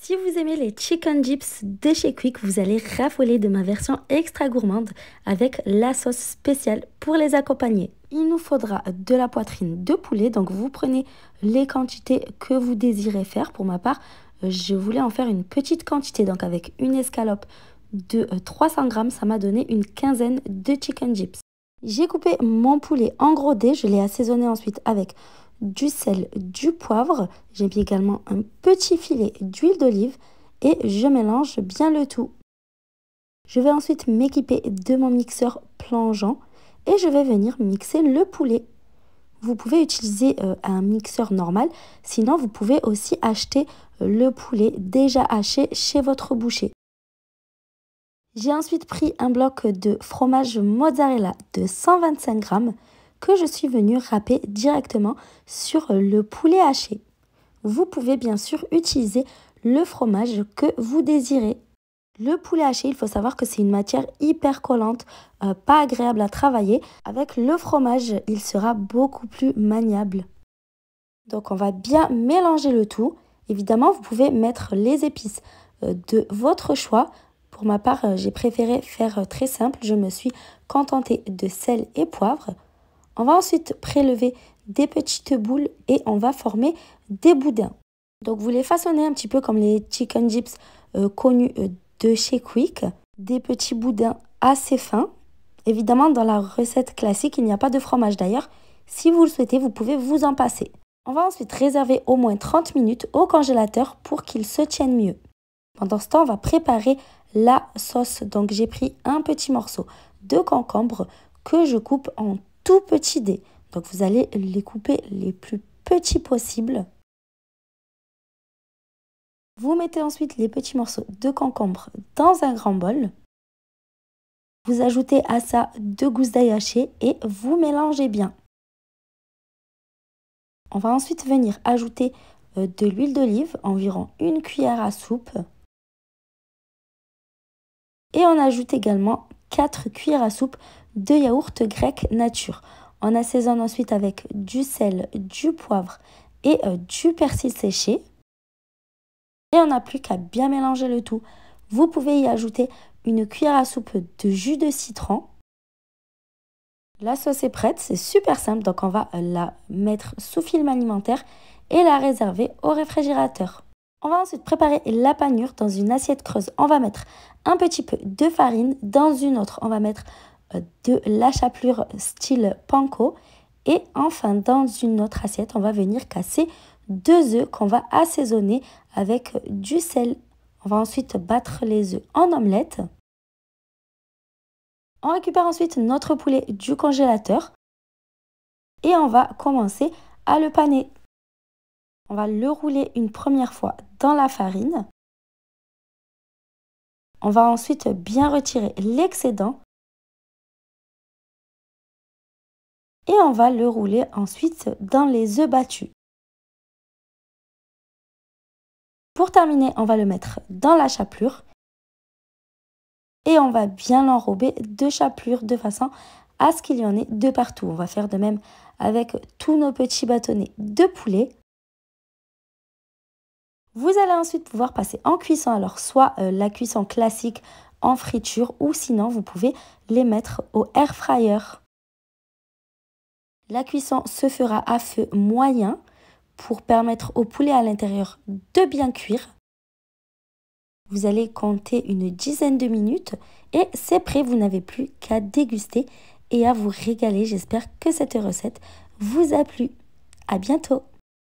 Si vous aimez les chicken dips de chez Quick, vous allez raffoler de ma version extra gourmande avec la sauce spéciale pour les accompagner. Il nous faudra de la poitrine de poulet, donc vous prenez les quantités que vous désirez faire. Pour ma part, je voulais en faire une petite quantité, donc avec une escalope de 300 grammes, ça m'a donné une quinzaine de chicken dips. J'ai coupé mon poulet en gros dés, je l'ai assaisonné ensuite avec du sel, du poivre. J'ai mis également un petit filet d'huile d'olive et je mélange bien le tout. Je vais ensuite m'équiper de mon mixeur plongeant et je vais venir mixer le poulet. Vous pouvez utiliser un mixeur normal, sinon vous pouvez aussi acheter le poulet déjà haché chez votre boucher. J'ai ensuite pris un bloc de fromage mozzarella de 125 grammes que je suis venue râper directement sur le poulet haché. Vous pouvez bien sûr utiliser le fromage que vous désirez. Le poulet haché, il faut savoir que c'est une matière hyper collante, pas agréable à travailler. Avec le fromage, il sera beaucoup plus maniable. Donc on va bien mélanger le tout. Évidemment, vous pouvez mettre les épices de votre choix. Pour ma part, j'ai préféré faire très simple. Je me suis contentée de sel et poivre. On va ensuite prélever des petites boules et on va former des boudins. Donc vous les façonnez un petit peu comme les chicken dips connus de chez Quick. Des petits boudins assez fins. Évidemment, dans la recette classique, il n'y a pas de fromage d'ailleurs. Si vous le souhaitez, vous pouvez vous en passer. On va ensuite réserver au moins 30 minutes au congélateur pour qu'il se tienne mieux. Pendant ce temps, on va préparer la sauce. Donc j'ai pris un petit morceau de concombre que je coupe en tout petits dés. Donc vous allez les couper les plus petits possibles. Vous mettez ensuite les petits morceaux de concombre dans un grand bol. Vous ajoutez à ça 2 gousses d'ail hachées et vous mélangez bien. On va ensuite venir ajouter de l'huile d'olive, environ 1 cuillère à soupe. Et on ajoute également 4 cuillères à soupe de yaourt grec nature. On assaisonne ensuite avec du sel, du poivre et du persil séché. Et on n'a plus qu'à bien mélanger le tout. Vous pouvez y ajouter une cuillère à soupe de jus de citron. La sauce est prête, c'est super simple, donc on va la mettre sous film alimentaire et la réserver au réfrigérateur. On va ensuite préparer la panure dans une assiette creuse. On va mettre un petit peu de farine. Dans une autre, on va mettre de la chapelure style panko. Et enfin, dans une autre assiette, on va venir casser 2 œufs qu'on va assaisonner avec du sel. On va ensuite battre les œufs en omelette. On récupère ensuite notre poulet du congélateur. Et on va commencer à le paner. On va le rouler une première fois dans la farine. On va ensuite bien retirer l'excédent. Et on va le rouler ensuite dans les œufs battus. Pour terminer, on va le mettre dans la chapelure. Et on va bien l'enrober de chapelure de façon à ce qu'il y en ait de partout. On va faire de même avec tous nos petits bâtonnets de poulet. Vous allez ensuite pouvoir passer en cuisson, alors soit la cuisson classique en friture ou sinon vous pouvez les mettre au air fryer. La cuisson se fera à feu moyen pour permettre au poulet à l'intérieur de bien cuire. Vous allez compter une dizaine de minutes et c'est prêt, vous n'avez plus qu'à déguster et à vous régaler. J'espère que cette recette vous a plu. À bientôt!